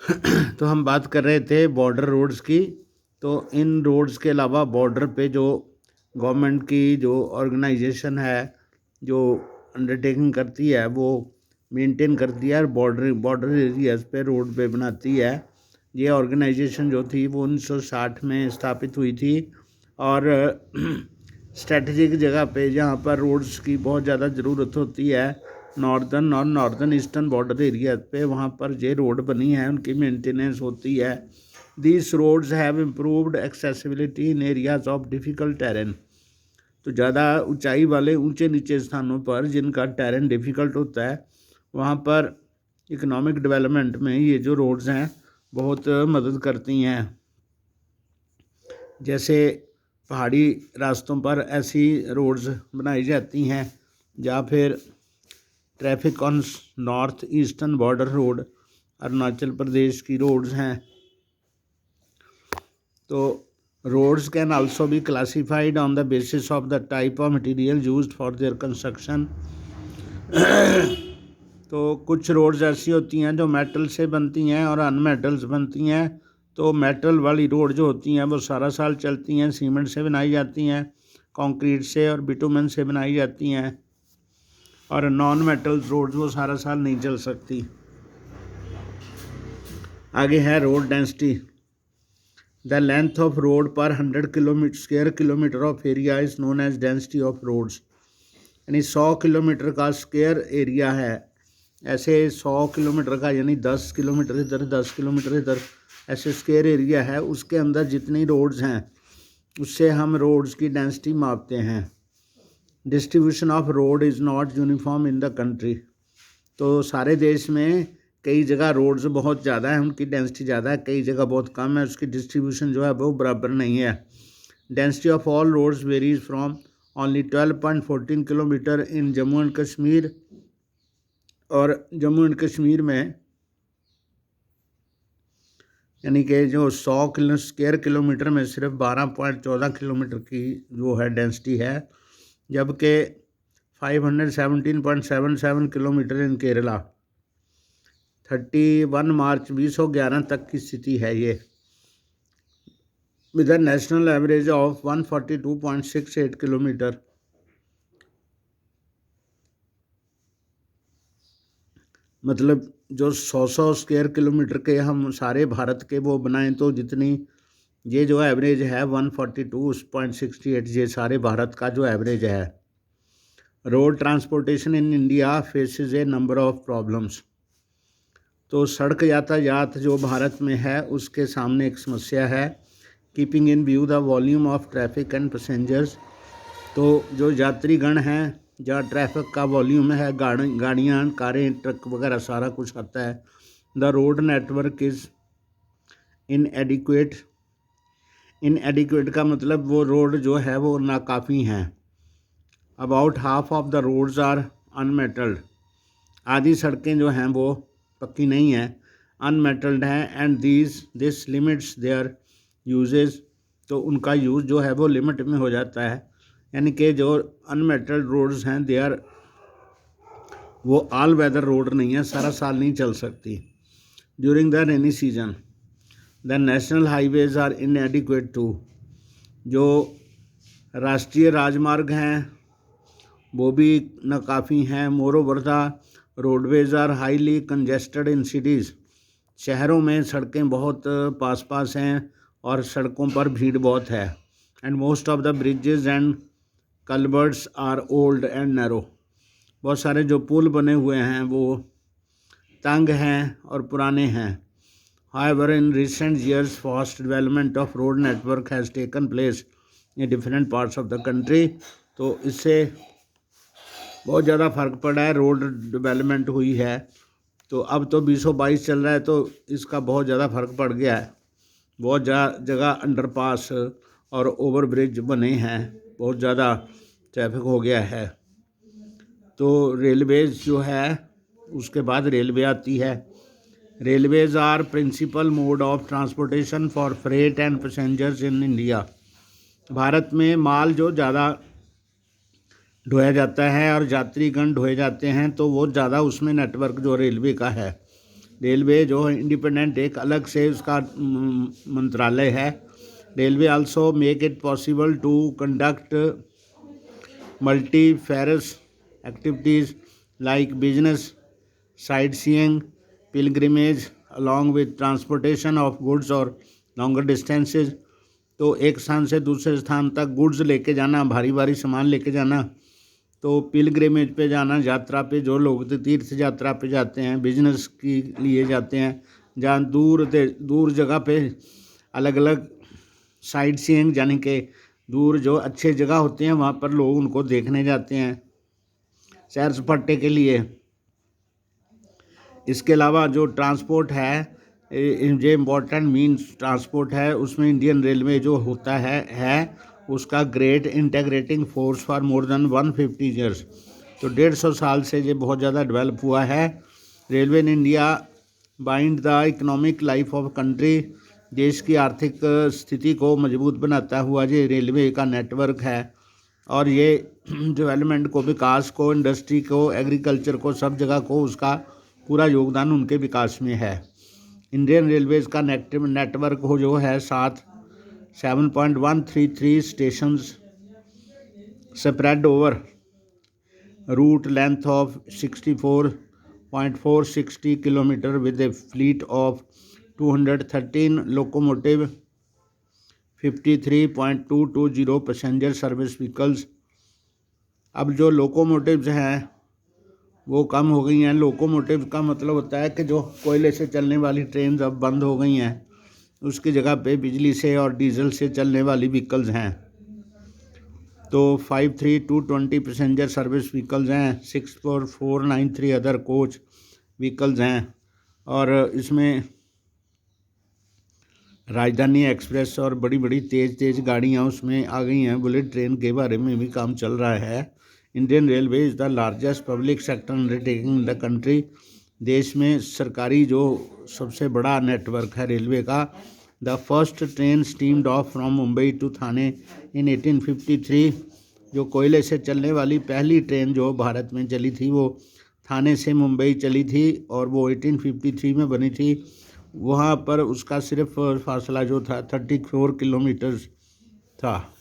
तो हम बात कर रहे थे बॉर्डर रोड्स की। तो इन रोड्स के अलावा बॉर्डर पे जो गवर्नमेंट की जो ऑर्गेनाइजेशन है, जो अंडरटेकिंग करती है, वो मेंटेन करती है और बॉर्डर एरियाज़ पे रोड पे बनाती है। ये ऑर्गेनाइजेशन जो थी वो 1960 में स्थापित हुई थी और स्ट्रेटजिक जगह पे जहाँ पर रोड्स की बहुत ज़्यादा ज़रूरत होती है, नॉर्दर्न और नॉर्दर्न ईस्टर्न बॉर्डर एरिया पे, वहाँ पर ये रोड बनी है, उनकी मेंटेनेंस होती है। These roads have improved accessibility in areas of difficult terrain. तो ज़्यादा ऊंचाई वाले ऊंचे नीचे स्थानों पर जिनका टेरेन डिफ़िकल्ट होता है, वहाँ पर इकोनॉमिक डेवलपमेंट में ये जो रोड्स हैं बहुत मदद करती हैं। जैसे पहाड़ी रास्तों पर ऐसी रोड्स बनाई जाती हैं, या फिर traffic on north eastern border road Arunachal Pradesh की रोड्स हैं। तो roads can also be classified on the basis of the type of material used for their construction. तो कुछ रोड्स ऐसी होती हैं जो मेटल से बनती हैं और अनमेटल्स बनती हैं। तो मेटल वाली रोड जो होती हैं वो सारा साल चलती हैं, सीमेंट से बनाई जाती हैं, कंक्रीट से और बिटुमेन से बनाई जाती हैं। और नॉन मेटल रोड्स वो सारा साल नहीं चल सकती। आगे है road density. The length of road per 100 square kilometre of area is known as density of roads. यानी 100 किलोमीटर का स्क्वायर एरिया है, ऐसे 100 किलोमीटर का, यानी 10 किलोमीटर इधर 10 किलोमीटर इधर, ऐसे स्क्वायर एरिया है, उसके अंदर जितनी रोड्स हैं उससे हम रोड्स की डेंसिटी मापते हैं। Distribution of road is not uniform in the country. तो सारे देश में कई जगह रोड्स बहुत ज़्यादा है, उनकी डेंसिटी ज़्यादा है, कई जगह बहुत कम है, उसकी डिस्ट्रीब्यूशन जो है वो बराबर नहीं है। Density of all roads varies from only 12.14 kilometre in Jammu and Kashmir. और जम्मू एंड कश्मीर में यानी कि जो 100 स्क्वायर किलोमीटर में सिर्फ 12.14 किलोमीटर की जो है डेंसिटी है, जबकि 517.77 किलोमीटर इन केरला। 31 मार्च 2011 तक की स्थिति है ये, with a national average of 142.68 kilometre. मतलब जो 100 स्क्वायर किलोमीटर के हम सारे भारत के वो बनाएं तो जितनी ये जो एवरेज है 142.68, ये सारे भारत का जो एवरेज है। Road transportation in India faces A number of problems. तो सड़क यातायात जो भारत में है उसके सामने एक समस्या है, keeping in view the volume of traffic and passengers. तो जो यात्रीगण हैं या ट्रैफिक का वॉल्यूम है, गाड़ियाँ, कारें, ट्रक वगैरह सारा कुछ आता है। The road network is inadequate. Inadequate का मतलब वो रोड जो है वो नाकाफ़ी हैं। About half of the roads are unmetalled. आधी सड़कें जो हैं वो पक्की नहीं हैं, अनमेटल्ड हैं। And this limits there uses. तो उनका यूज़ जो है वो लिमिट में हो जाता है। यानी कि जो अनमेटल्ड रोड्स हैं दे आर, वो ऑल वेदर रोड नहीं है, सारा साल नहीं चल सकती। During the rainy season the national highways are inadequate too. जो राष्ट्रीय राजमार्ग हैं वो भी नाकाफ़ी हैं। Moreover the roadways are highly congested in cities. शहरों में सड़कें बहुत पास पास हैं और सड़कों पर भीड़ बहुत है। And most of the bridges and culverts are old and narrow. बहुत सारे जो पुल बने हुए हैं वो तंग हैं और पुराने हैं। However in recent years fast development of road network has taken place in different parts of the country. तो इससे बहुत ज़्यादा फ़र्क पड़ा है, रोड डेवलपमेंट हुई है। तो अब तो 2022 चल रहा है तो इसका बहुत ज़्यादा फ़र्क पड़ गया है। बहुत जगह अंडरपास और ओवर ब्रिज बने हैं, बहुत ज़्यादा ट्रैफिक हो गया है। तो रेलवेज़ जो है उसके बाद रेलवे आती है। Railways are principal mode of transportation for freight and passengers in India. Bharat में माल जो ज़्यादा ढोया जाता है और यात्रीगण ढोए जाते हैं तो वो ज़्यादा उसमें नेटवर्क जो रेलवे का है। रेलवे जो है इंडिपेंडेंट एक अलग से उसका मंत्रालय है। Railway also make it possible to conduct multifarious activities like business, sightseeing, pilgrimage, along with transportation of goods or longer distances। तो एक स्थान से दूसरे स्थान तक गुड्स लेके जाना, भारी भारी सामान लेके जाना, तो पिलग्रिमेज पे जाना, यात्रा पे जो लोग तीर्थ यात्रा पे जाते हैं, बिजनेस के लिए जाते हैं, जहाँ दूर जगह पे अलग अलग साइट सीइंग यानी कि दूर जो अच्छे जगह होते हैं वहाँ पर लोग उनको देखने जाते हैं सैर सपाटे के लिए। इसके अलावा जो ट्रांसपोर्ट है, जो इम्पोर्टेंट मीन्स ट्रांसपोर्ट है, उसमें इंडियन रेलवे जो होता है उसका great integrating force for more than 150 years. तो 150 साल से ये बहुत ज़्यादा डेवलप हुआ है। Railway in India bind the economic life of country, देश की आर्थिक स्थिति को मजबूत बनाता हुआ ये रेलवे का नेटवर्क है। और ये डेवलपमेंट को, विकास को, इंडस्ट्री को, एग्रीकल्चर को, सब जगह को उसका पूरा योगदान उनके विकास में है। इंडियन रेलवेज़ का नेटवर्क हो जो है 7.133 stations spread over route length of 64.460 kilometre with a fleet of 213 locomotive, 53.220 passenger service vehicles. अब जो लोकोमोटिव्स हैं वो कम हो गई हैं। लोकोमोटिव का मतलब होता है कि जो कोयले से चलने वाली ट्रेन अब बंद हो गई हैं, उसकी जगह पे बिजली से और डीजल से चलने वाली व्हीकल्स हैं। तो 53,220 पैसेंजर सर्विस व्हीकल्स हैं, 64,493 अदर कोच व्हीकल्स हैं। और इसमें राजधानी एक्सप्रेस और बड़ी बड़ी तेज़ गाड़ियाँ उसमें आ गई हैं। बुलेट ट्रेन के बारे में भी काम चल रहा है। Indian railway is the largest public sector undertaking in the country. देश में सरकारी जो सबसे बड़ा नेटवर्क है रेलवे का। The first train steamed off from Mumbai to Thane in 1853। जो कोयले से चलने वाली पहली ट्रेन जो भारत में चली थी वो थाने से मुंबई चली थी और वो 1853 में बनी थी। वहाँ पर उसका सिर्फ फासला जो था 34 किलोमीटर था।